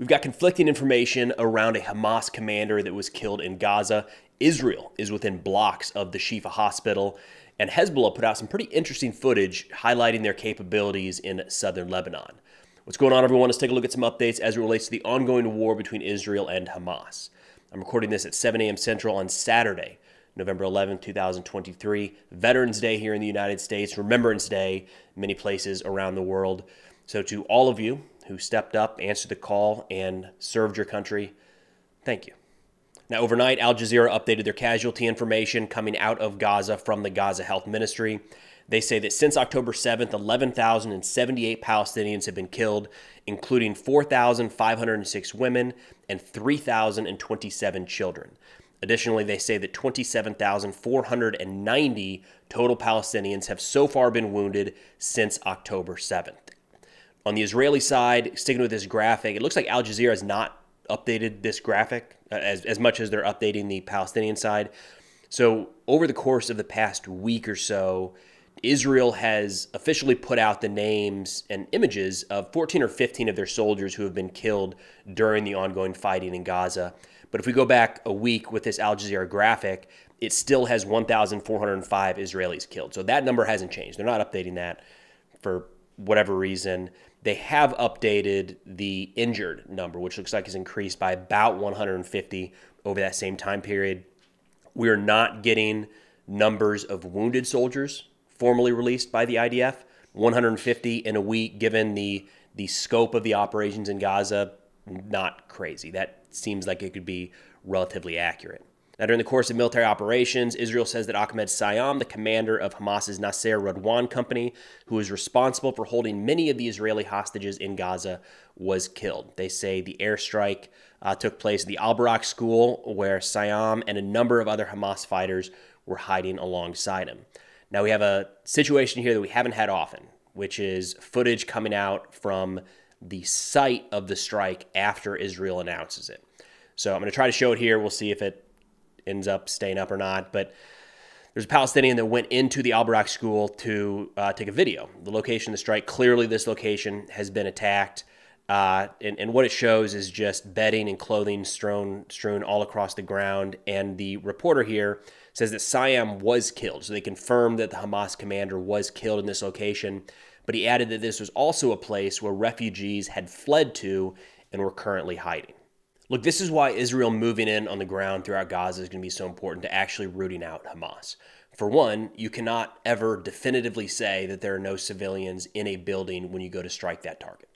We've got conflicting information around a Hamas commander that was killed in Gaza. Israel is within blocks of the Shifa Hospital, and Hezbollah put out some pretty interesting footage highlighting their capabilities in southern Lebanon. What's going on, everyone? Let's take a look at some updates as it relates to the ongoing war between Israel and Hamas. I'm recording this at 7 a.m. Central on Saturday, November 11, 2023, Veterans Day here in the United States, Remembrance Day in many places around the world. So to all of you who stepped up, answered the call, and served your country, thank you. Now, overnight, Al Jazeera updated their casualty information coming out of Gaza from the Gaza Health Ministry. They say that since October 7th, 11,078 Palestinians have been killed, including 4,506 women and 3,027 children. Additionally, they say that 27,490 total Palestinians have so far been wounded since October 7th. On the Israeli side, sticking with this graphic, it looks like Al Jazeera has not updated this graphic as much as they're updating the Palestinian side. So over the course of the past week or so, Israel has officially put out the names and images of 14 or 15 of their soldiers who have been killed during the ongoing fighting in Gaza. But if we go back a week with this Al Jazeera graphic, it still has 1,405 Israelis killed. So that number hasn't changed. They're not updating that for whatever reason. They have updated the injured number, which looks like has increased by about 150 over that same time period. We are not getting numbers of wounded soldiers formally released by the IDF. 150 in a week, given the scope of the operations in Gaza, not crazy. That seems like it could be relatively accurate. Now, during the course of military operations, Israel says that Ahmed Sayyam, the commander of Hamas's Nasser Radwan company, who is responsible for holding many of the Israeli hostages in Gaza, was killed. They say the airstrike took place at the Al-Barak school, where Sayyam and a number of other Hamas fighters were hiding alongside him. Now, we have a situation here that we haven't had often, which is footage coming out from the site of the strike after Israel announces it. So I'm going to try to show it here. We'll see if it ends up staying up or not. But there's a Palestinian that went into the Al-Barak school to take a video. The location of the strike, clearly this location has been attacked. And what it shows is just bedding and clothing strewn all across the ground. And the reporter here says that Sayyam was killed. So they confirmed that the Hamas commander was killed in this location. But he added that this was also a place where refugees had fled to and were currently hiding. Look, this is why Israel moving in on the ground throughout Gaza is going to be so important to actually rooting out Hamas. For one, you cannot ever definitively say that there are no civilians in a building when you go to strike that target.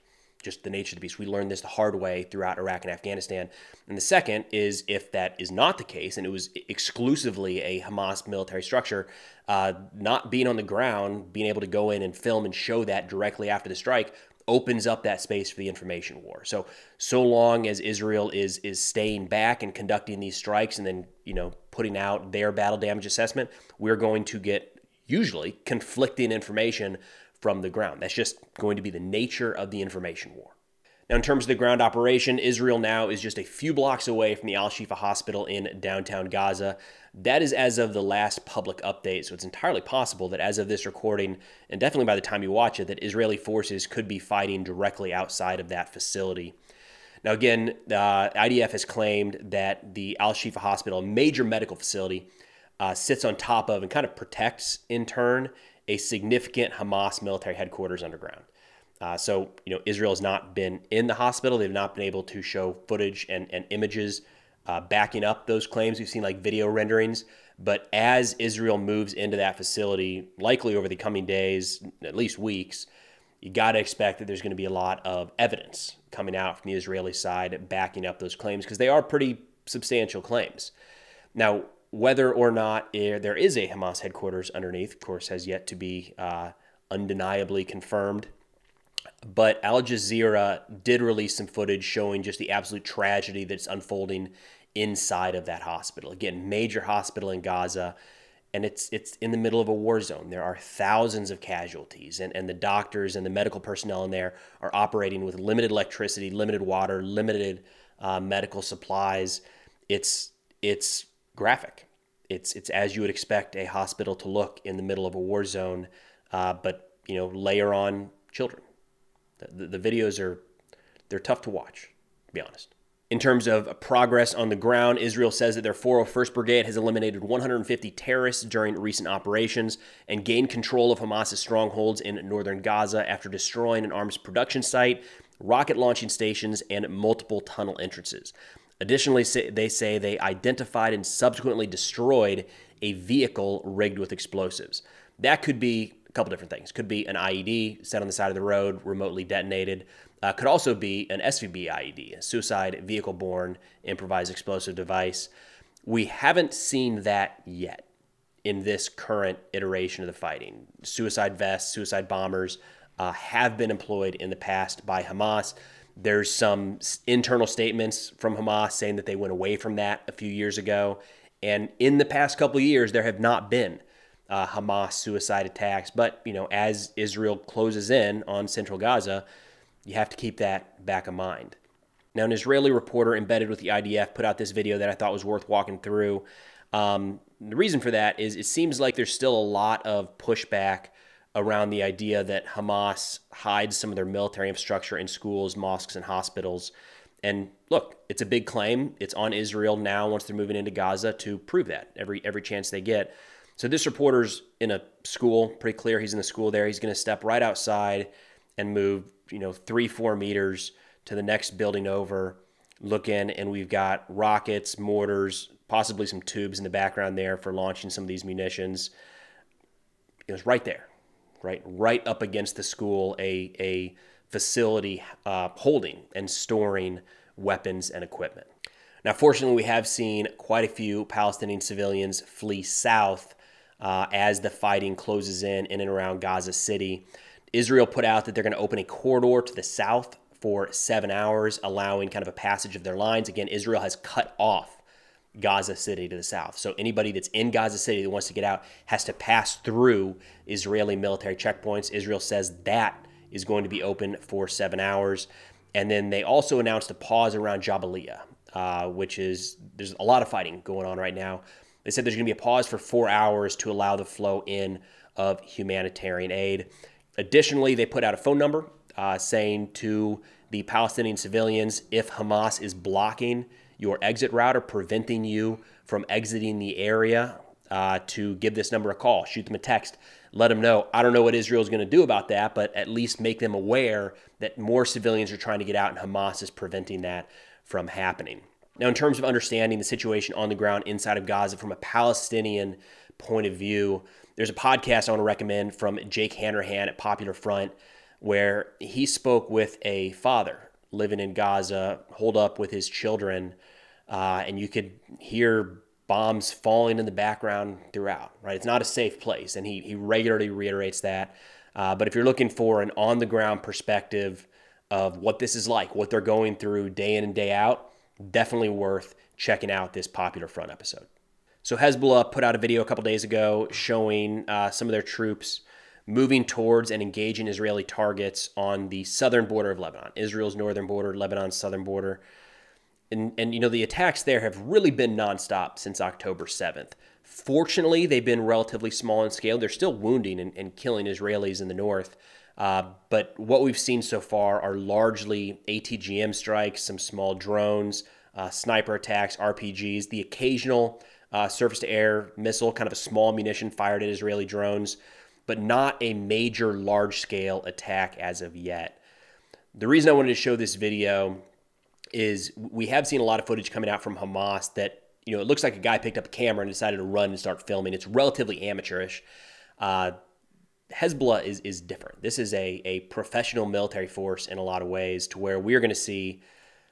Just the nature of the beast. We learned this the hard way throughout Iraq and Afghanistan. And the second is, if that is not the case, and it was exclusively a Hamas military structure, not being on the ground, being able to go in and film and show that directly after the strike opens up that space for the information war. So long as Israel is staying back and conducting these strikes and then, putting out their battle damage assessment, we're going to get usually conflicting information from the ground. That's just going to be the nature of the information war. Now, in terms of the ground operation, Israel now is just a few blocks away from the Al-Shifa Hospital in downtown Gaza. That is as of the last public update, so it's entirely possible that as of this recording, and definitely by the time you watch it, that Israeli forces could be fighting directly outside of that facility. Now, again, the IDF has claimed that the Al-Shifa Hospital, a major medical facility, sits on top of and kind of protects, in turn, a significant Hamas military headquarters underground. So Israel has not been in the hospital. They've not been able to show footage and images backing up those claims. We've seen like video renderings. But as Israel moves into that facility, likely over the coming days, at least weeks, you got to expect that there's going to be a lot of evidence coming out from the Israeli side backing up those claims, because they are pretty substantial claims. Now, whether or not there is a Hamas headquarters underneath, of course, has yet to be undeniably confirmed. But Al Jazeera did release some footage showing just the absolute tragedy that's unfolding inside of that hospital. Again, major hospital in Gaza, and it's in the middle of a war zone. There are thousands of casualties, and the doctors and the medical personnel in there are operating with limited electricity, limited water, limited medical supplies. It's graphic. It's as you would expect a hospital to look in the middle of a war zone, but layer on children. The videos they're tough to watch. be honest. In terms of progress on the ground, Israel says that their 401st Brigade has eliminated 150 terrorists during recent operations and gained control of Hamas's strongholds in northern Gaza after destroying an arms production site, rocket launching stations, and multiple tunnel entrances. Additionally, they say they identified and subsequently destroyed a vehicle rigged with explosives. That could be a couple different things. Could be an IED set on the side of the road, remotely detonated. Could also be an SVB IED, a suicide vehicle-borne improvised explosive device. We haven't seen that yet in this current iteration of the fighting. Suicide vests, suicide bombers have been employed in the past by Hamas. There's some internal statements from Hamas saying that they went away from that a few years ago. And in the past couple of years, there have not been Hamas suicide attacks. But, as Israel closes in on central Gaza, you have to keep that back of mind. Now, an Israeli reporter embedded with the IDF put out this video that I thought was worth walking through. The reason for that is it seems like there's still a lot of pushback around the idea that Hamas hides some of their military infrastructure in schools, mosques, and hospitals. And look, it's a big claim. It's on Israel now, once they're moving into Gaza, to prove that every chance they get. So this reporter's in a school, pretty clear he's in the school there. He's going to step right outside and move 3-4 meters to the next building over, look in, and we've got rockets, mortars, possibly some tubes in the background there for launching some of these munitions. It was right there, right up against the school, a facility holding and storing weapons and equipment. Now, fortunately, we have seen quite a few Palestinian civilians flee south as the fighting closes in and around Gaza City. Israel put out that they're going to open a corridor to the south for 7 hours, allowing kind of a passage of their lines. Again, Israel has cut off Gaza City to the south. So anybody that's in Gaza City that wants to get out has to pass through Israeli military checkpoints. Israel says that is going to be open for 7 hours. And then they also announced a pause around Jabalia, which is, there's a lot of fighting going on right now. They said there's going to be a pause for 4 hours to allow the flow in of humanitarian aid. Additionally, they put out a phone number saying to the Palestinian civilians, if Hamas is blocking your exit route or preventing you from exiting the area, to give this number a call, shoot them a text, let them know. I don't know what Israel is going to do about that, but at least make them aware that more civilians are trying to get out and Hamas is preventing that from happening. Now, in terms of understanding the situation on the ground inside of Gaza from a Palestinian point of view, there's a podcast I want to recommend from Jake Hanrahan at Popular Front, where he spoke with a father living in Gaza, holed up with his children, and you could hear bombs falling in the background throughout, right? It's not a safe place, and he regularly reiterates that. But if you're looking for an on-the-ground perspective of what this is like, what they're going through day in and day out, definitely worth checking out this Popular Front episode. So Hezbollah put out a video a couple days ago showing some of their troops moving towards and engaging Israeli targets on the southern border of Lebanon, Israel's northern border, Lebanon's southern border. And the attacks there have really been nonstop since October 7th. Fortunately, they've been relatively small in scale. They're still wounding and killing Israelis in the north. But what we've seen so far are largely ATGM strikes, some small drones, sniper attacks, RPGs, the occasional surface-to-air missile, kind of a small munition fired at Israeli drones, but not a major large-scale attack as of yet. The reason I wanted to show this video is we have seen a lot of footage coming out from Hamas that, it looks like a guy picked up a camera and decided to run and start filming. It's relatively amateurish. Hezbollah is different. This is a professional military force in a lot of ways, to where we're going to see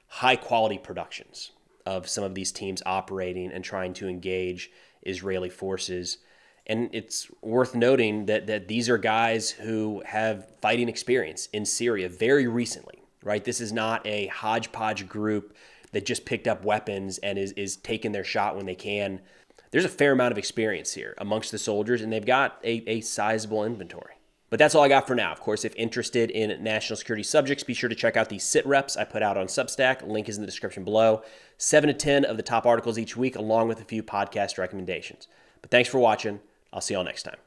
high-quality productions of some of these teams operating and trying to engage Israeli forces. And it's worth noting that these are guys who have fighting experience in Syria very recently, right? This is not a hodgepodge group that just picked up weapons and is taking their shot when they can. There's a fair amount of experience here amongst the soldiers, and they've got a sizable inventory. But that's all I got for now. Of course, if interested in national security subjects, be sure to check out the sit reps I put out on Substack. Link is in the description below. 7 to 10 of the top articles each week, along with a few podcast recommendations. But thanks for watching. I'll see y'all next time.